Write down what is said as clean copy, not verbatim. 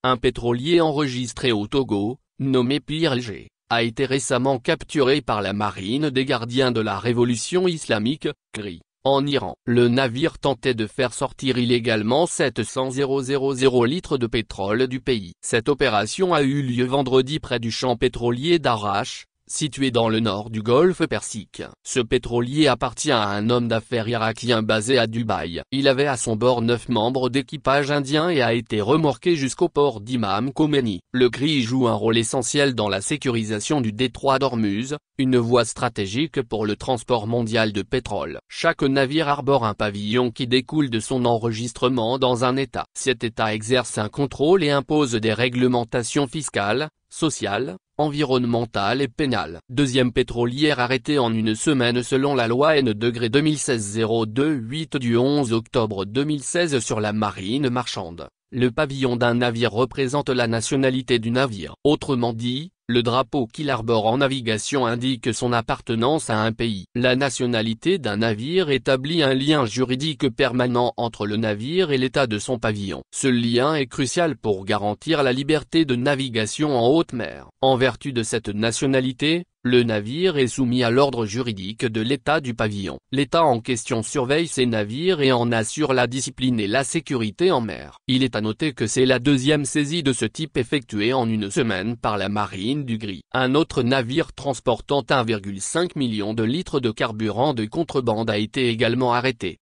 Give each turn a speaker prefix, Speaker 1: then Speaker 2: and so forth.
Speaker 1: Un pétrolier enregistré au Togo, nommé Pierre G, a été récemment capturé par la marine des gardiens de la révolution islamique, CRI, en Iran. Le navire tentait de faire sortir illégalement 700 000 litres de pétrole du pays. Cette opération a eu lieu vendredi près du champ pétrolier d'Arach, situé dans le nord du golfe Persique. Ce pétrolier appartient à un homme d'affaires irakien basé à Dubaï. Il avait à son bord 9 membres d'équipage indien et a été remorqué jusqu'au port d'Imam Khomeini. Le CRI joue un rôle essentiel dans la sécurisation du détroit d'Ormuz, une voie stratégique pour le transport mondial de pétrole. Chaque navire arbore un pavillon qui découle de son enregistrement dans un État. Cet État exerce un contrôle et impose des réglementations fiscales, sociales, environnementale et pénale. Deuxième pétrolière arrêtée en une semaine selon la loi N-2016-028 du 11 octobre 2016 sur la marine marchande. Le pavillon d'un navire représente la nationalité du navire. Autrement dit, le drapeau qu'il arbore en navigation indique son appartenance à un pays. La nationalité d'un navire établit un lien juridique permanent entre le navire et l'état de son pavillon. Ce lien est crucial pour garantir la liberté de navigation en haute mer. En vertu de cette nationalité, le navire est soumis à l'ordre juridique de l'état du pavillon. L'état en question surveille ces navires et en assure la discipline et la sécurité en mer. Il est à noter que c'est la deuxième saisie de ce type effectuée en une semaine par la marine du CRI. Un autre navire transportant 1,5 million de litres de carburant de contrebande a été également arrêté.